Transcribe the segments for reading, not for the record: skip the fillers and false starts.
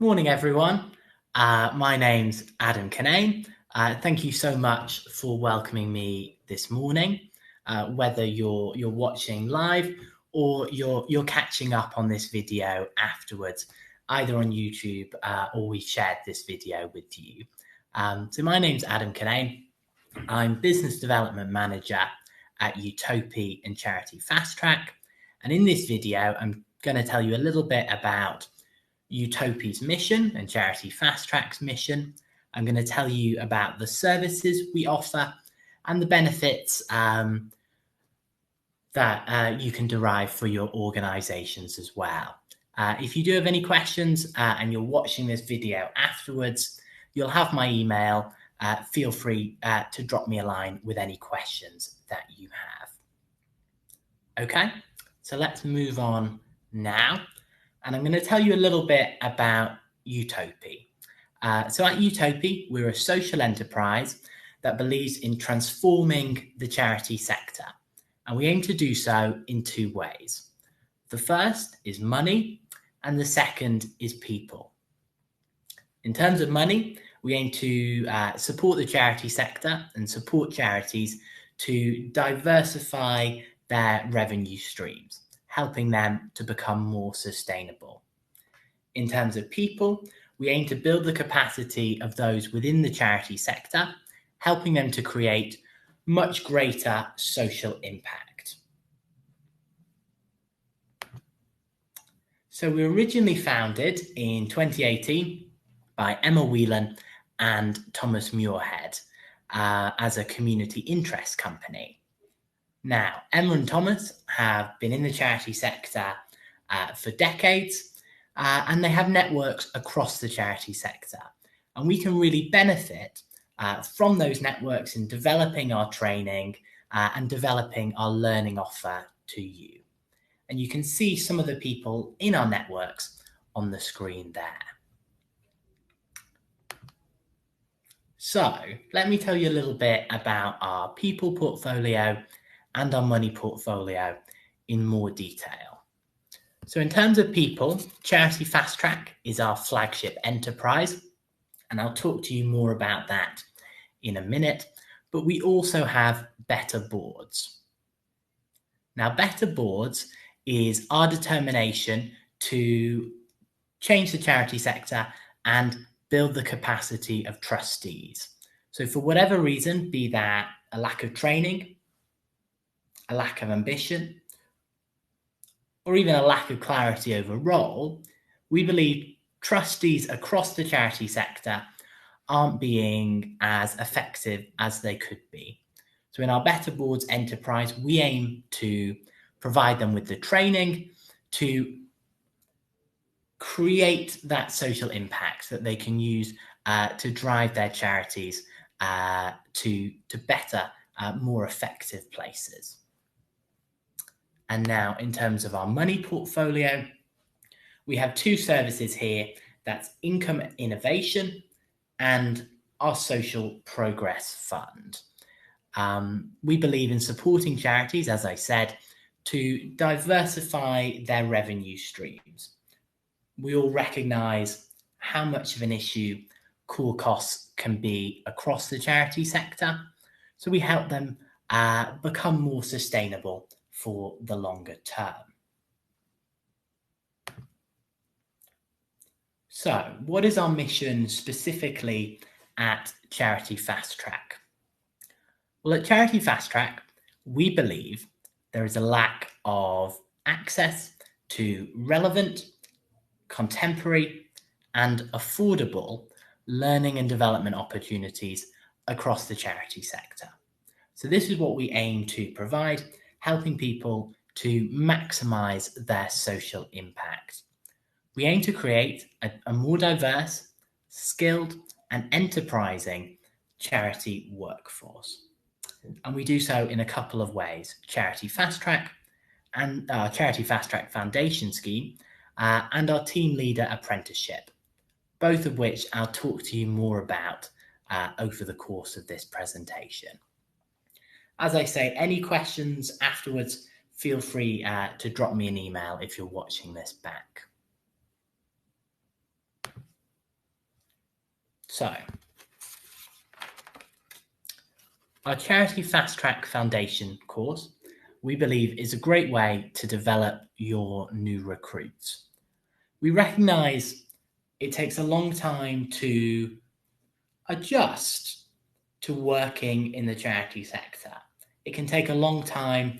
Morning, everyone. My name's Adam Canane. Thank you so much for welcoming me this morning. Whether you're watching live or you're catching up on this video afterwards, either on YouTube or we shared this video with you. So my name's Adam Canane. I'm Business Development Manager at Utopia and Charity Fast Track. And in this video, I'm going to tell you a little bit about Utopia's mission and Charity Fast Track's mission. I'm going to tell you about the services we offer and the benefits that you can derive for your organizations as well. If you do have any questions and you're watching this video afterwards, you'll have my email. Feel free to drop me a line with any questions that you have. Okay, so let's move on now. And I'm going to tell you a little bit about Utopia. So at Utopia, we're a social enterprise that believes in transforming the charity sector. And we aim to do so in two ways. The first is money, and the second is people. In terms of money, we aim to support the charity sector and support charities to diversify their revenue streams, helping them to become more sustainable. In terms of people, we aim to build the capacity of those within the charity sector, helping them to create much greater social impact. So we were originally founded in 2018 by Emma Whelan and Thomas Muirhead as a community interest company. Now, Emma and Thomas have been in the charity sector for decades, and they have networks across the charity sector. And we can really benefit from those networks in developing our training and developing our learning offer to you. And you can see some of the people in our networks on the screen there. So let me tell you a little bit about our people portfolio and our money portfolio in more detail. So in terms of people, Charity Fast Track is our flagship enterprise, and I'll talk to you more about that in a minute, but we also have Better Boards. Now, Better Boards is our determination to change the charity sector and build the capacity of trustees. So for whatever reason, be that a lack of training, a lack of ambition, or even a lack of clarity over role, we believe trustees across the charity sector aren't being as effective as they could be. So in our Better Boards enterprise, we aim to provide them with the training to create that social impact that they can use to drive their charities to better, more effective places. And now in terms of our money portfolio, we have two services here. That's Income Innovation and our Social Progress Fund. We believe in supporting charities, as I said, to diversify their revenue streams. We all recognise how much of an issue core costs can be across the charity sector. So we help them become more sustainable for the longer term. So what is our mission specifically at Charity Fast Track? Well, at Charity Fast Track, we believe there is a lack of access to relevant, contemporary, and affordable learning and development opportunities across the charity sector. So this is what we aim to provide, helping people to maximize their social impact. We aim to create a more diverse, skilled, and enterprising charity workforce. And we do so in a couple of ways: Charity Fast Track and our Charity Fast Track Foundation scheme and our Team Leader Apprenticeship, both of which I'll talk to you more about over the course of this presentation. As I say, any questions afterwards, feel free to drop me an email if you're watching this back. So, our Charity Fast Track Foundation course, we believe, is a great way to develop your new recruits. We recognise it takes a long time to adjust to working in the charity sector. It can take a long time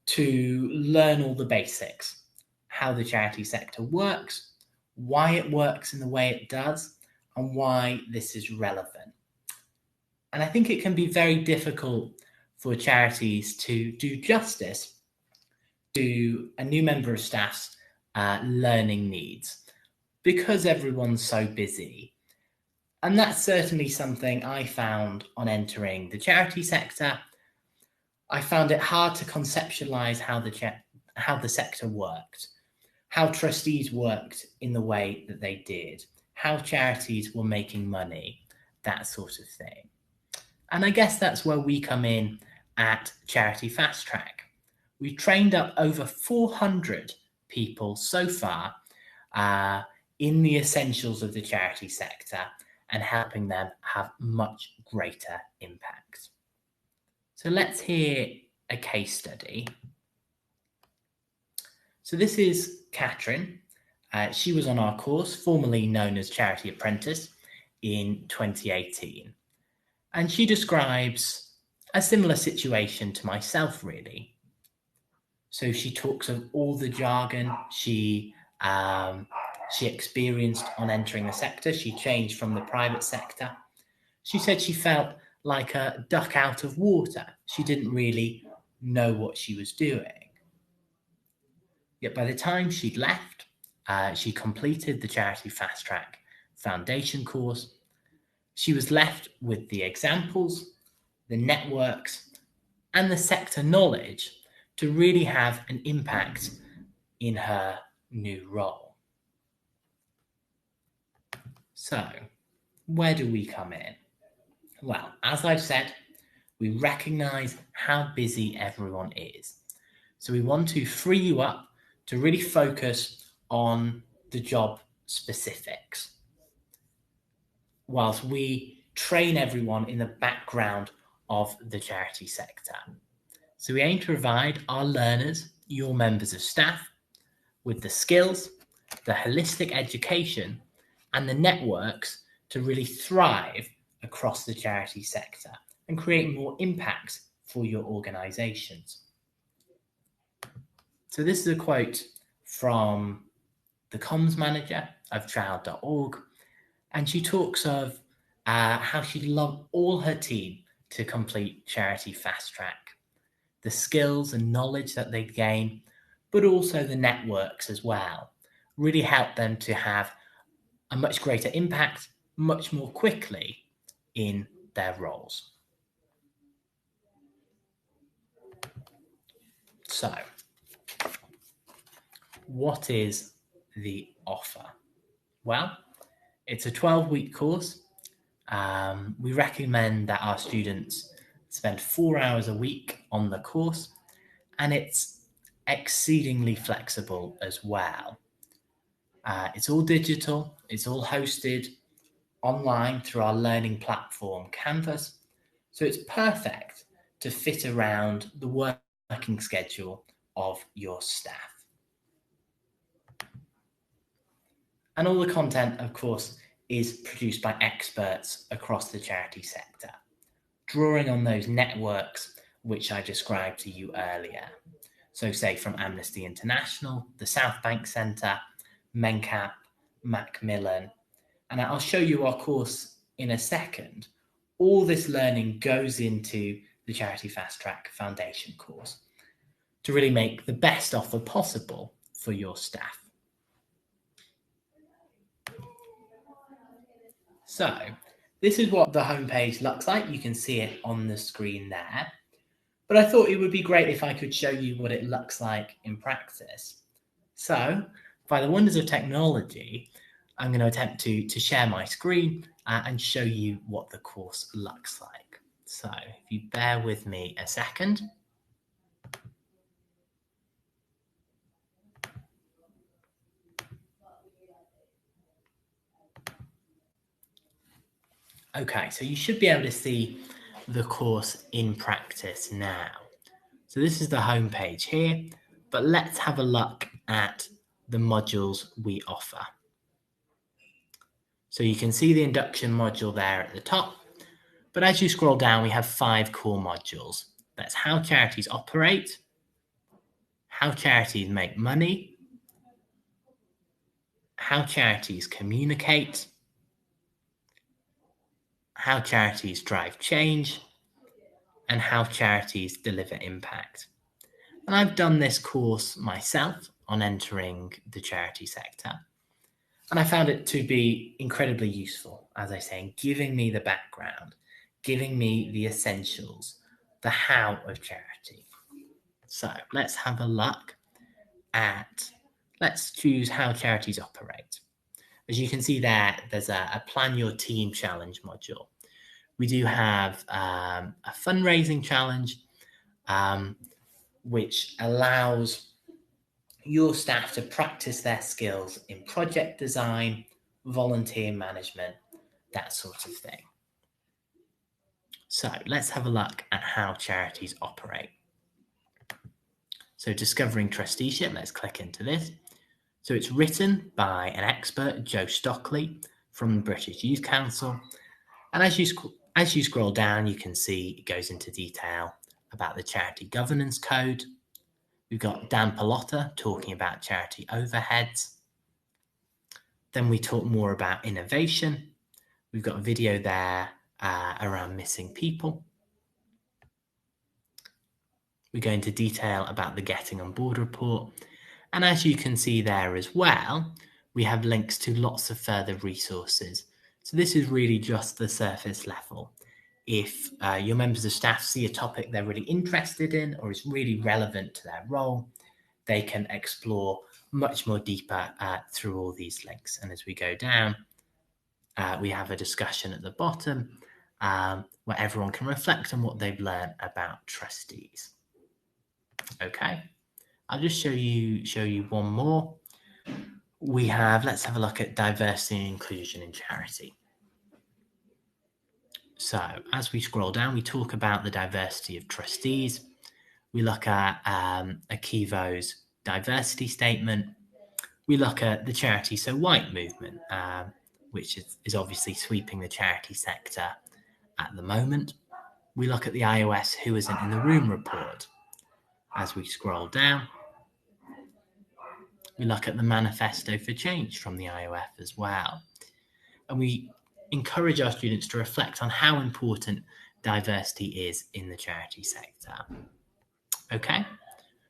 to learn all the basics, how the charity sector works, why it works in the way it does, and why this is relevant. And I think it can be very difficult for charities to do justice to a new member of staff's learning needs because everyone's so busy. And that's certainly something I found on entering the charity sector. I found it hard to conceptualize how the sector worked, how trustees worked in the way that they did, how charities were making money, that sort of thing. And I guess that's where we come in at Charity Fast Track. We've trained up over 400 people so far in the essentials of the charity sector and helping them have much greater impact. So let's hear a case study. So this is Katrin. She was on our course, formerly known as Charity Apprentice, in 2018. And she describes a similar situation to myself, really. So she talks of all the jargon she experienced on entering the sector. She changed from the private sector. She said she felt like a duck out of water. She didn't really know what she was doing. Yet by the time she'd left, she completed the Charity Fast Track Foundation course. She was left with the examples, the networks, and the sector knowledge to really have an impact in her new role. So, where do we come in? Well, as I've said, we recognise how busy everyone is. So we want to free you up to really focus on the job specifics, whilst we train everyone in the background of the charity sector. So we aim to provide our learners, your members of staff, with the skills, the holistic education, and the networks to really thrive across the charity sector and create more impact for your organisations. So this is a quote from the comms manager of child.org, and she talks of how she'd love all her team to complete Charity Fast Track, the skills and knowledge that they gain, but also the networks as well, really help them to have a much greater impact much more quickly in their roles. So, what is the offer? Well, it's a 12-week course. We recommend that our students spend 4 hours a week on the course, and it's exceedingly flexible as well. It's all digital, it's all hosted online through our learning platform Canvas, so it's perfect to fit around the working schedule of your staff. And all the content, of course, is produced by experts across the charity sector, drawing on those networks which I described to you earlier. So say from Amnesty International, the South Bank Centre, MenCap, Macmillan, and I'll show you our course in a second. All this learning goes into the Charity Fast Track Foundation course to really make the best offer possible for your staff. So this is what the homepage looks like. You can see it on the screen there. But I thought it would be great if I could show you what it looks like in practice. So by the wonders of technology, I'm going to attempt to share my screen and show you what the course looks like. So if you bear with me a second. Okay, so you should be able to see the course in practice now. So this is the home page here, but let's have a look at the modules we offer. So you can see the induction module there at the top, but as you scroll down, we have 5 core modules. That's how charities operate, how charities make money, how charities communicate, how charities drive change, and how charities deliver impact. And I've done this course myself on entering the charity sector. And I found it to be incredibly useful, as I say, in giving me the background, giving me the essentials, the how of charity. So let's have a look at, let's choose how charities operate. As you can see there, there's a plan your team challenge module. We do have a fundraising challenge, which allows your staff to practice their skills in project design, volunteer management, that sort of thing. So let's have a look at how charities operate. So discovering trusteeship, let's click into this. So it's written by an expert, Joe Stockley, from the British Youth Council. And as you scroll down, you can see it goes into detail about the Charity Governance Code. We've got Dan Pallotta talking about charity overheads. Then we talk more about innovation. We've got a video there around missing people. We go into detail about the Getting on Board report. And as you can see there as well, we have links to lots of further resources. So this is really just the surface level. If your members of staff see a topic they're really interested in or is really relevant to their role, they can explore much more deeper through all these links. And as we go down, we have a discussion at the bottom where everyone can reflect on what they've learned about trustees. Okay, I'll just show you one more. Let's have a look at diversity and inclusion in charity. So as we scroll down, we talk about the diversity of trustees. We look at a Kivo's diversity statement. We look at the Charity So White movement, which is obviously sweeping the charity sector at the moment. We look at the iOS Who Isn't in the Room report. As we scroll down, we look at the Manifesto for Change from the IOF as well. And we encourage our students to reflect on how important diversity is in the charity sector. Okay,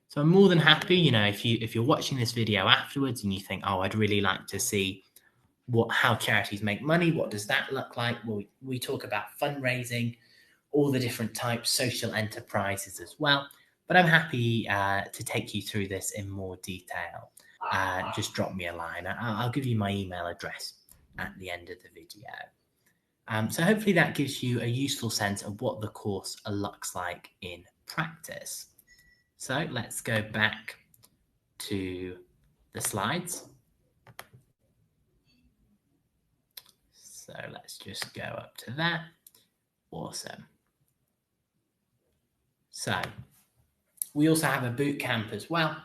so I'm more than happy, if you're watching this video afterwards and you think, oh, I'd really like to see how charities make money, what does that look like? Well, we talk about fundraising, all the different types, social enterprises as well. But I'm happy to take you through this in more detail. Just drop me a line. I'll give you my email address at the end of the video. So hopefully that gives you a useful sense of what the course looks like in practice. So let's go back to the slides. So let's just go up to that. Awesome. So we also have a boot camp as well.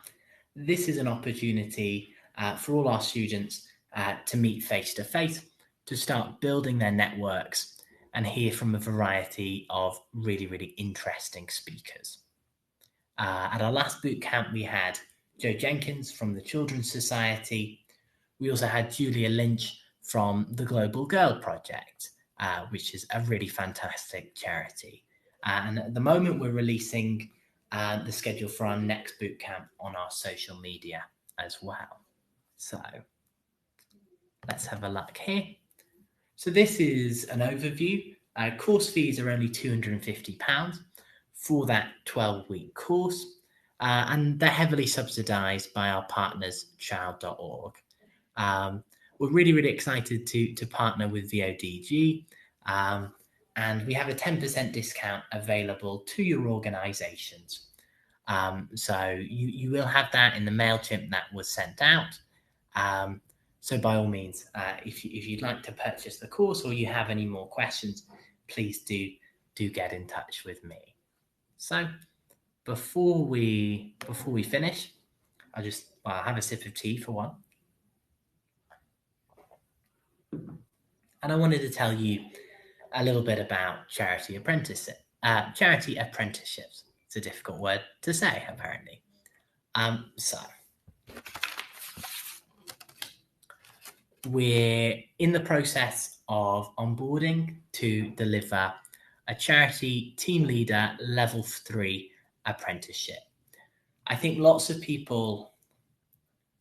This is an opportunity for all our students to meet face-to-face, to start building their networks and hear from a variety of really, really interesting speakers. At our last boot camp, we had Joe Jenkins from the Children's Society. We also had Julia Lynch from the Global Girl Project, which is a really fantastic charity. And at the moment, we're releasing the schedule for our next bootcamp on our social media as well. So let's have a look here. So this is an overview. Course fees are only £250 for that 12-week course, and they're heavily subsidised by our partners, child.org. We're really, really excited to partner with VODG, and we have a 10% discount available to your organisations. So you will have that in the MailChimp that was sent out. So by all means, if you'd like to purchase the course or you have any more questions, please do get in touch with me. So before we finish, I'll have a sip of tea for one. And I wanted to tell you a little bit about charity apprenticeships. It's a difficult word to say, apparently. So we're in the process of onboarding to deliver a charity team leader level 3 apprenticeship. I think lots of people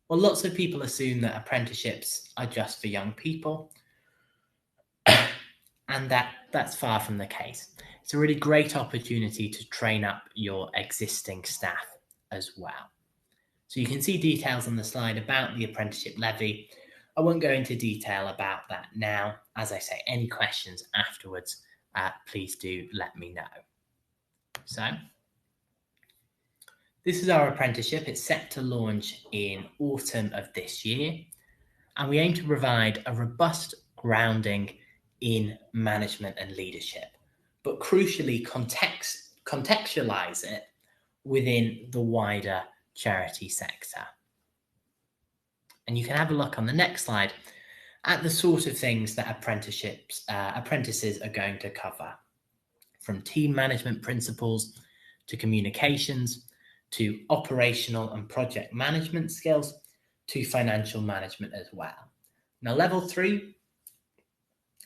assume that apprenticeships are just for young people, and that's far from the case. It's a really great opportunity to train up your existing staff as well. So you can see details on the slide about the apprenticeship levy. I won't go into detail about that now. As I say, any questions afterwards, please do let me know. So this is our apprenticeship. It's set to launch in autumn of this year, and we aim to provide a robust grounding in management and leadership, but crucially contextualize it within the wider charity sector. And you can have a look on the next slide at the sort of things that apprentices are going to cover, from team management principles to communications to operational and project management skills to financial management as well. Now, level 3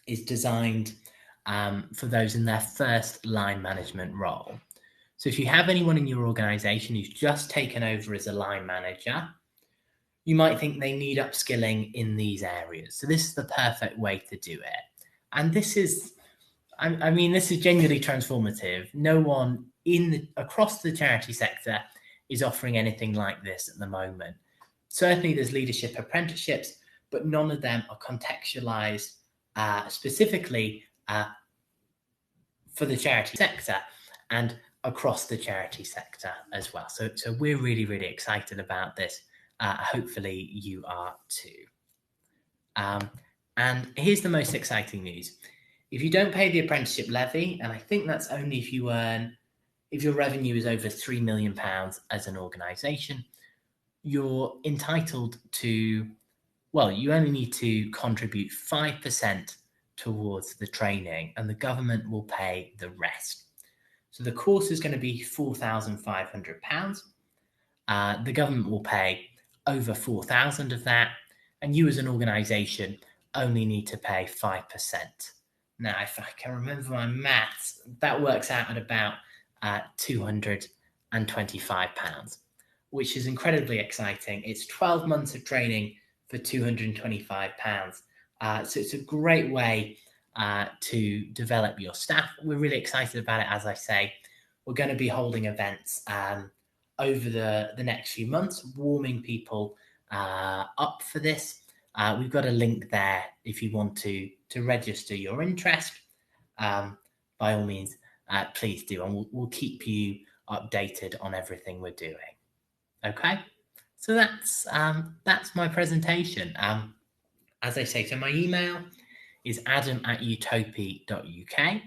is designed for those in their first line management role. So if you have anyone in your organization who's just taken over as a line manager, you might think they need upskilling in these areas. So this is the perfect way to do it. And this is, this is genuinely transformative. No one across the charity sector is offering anything like this at the moment. Certainly there's leadership apprenticeships, but none of them are contextualized specifically for the charity sector and across the charity sector as well. So we're really, really excited about this. Hopefully you are too. And here's the most exciting news. If you don't pay the apprenticeship levy, and I think that's only if your revenue is over £3 million as an organisation, you're entitled to, you only need to contribute 5% towards the training, and the government will pay the rest. So the course is going to be £4,500. The government will pay over 4,000 of that, and you as an organisation only need to pay 5%. Now, if I can remember my maths, that works out at about £225, which is incredibly exciting. It's 12 months of training for £225. So it's a great way to develop your staff. We're really excited about it, as I say. We're going to be holding events over the next few months, warming people up for this. We've got a link there if you want to register your interest. By all means, please do, and we'll keep you updated on everything we're doing. Okay, so that's my presentation. As I say, so my email is adam@utopia.uk.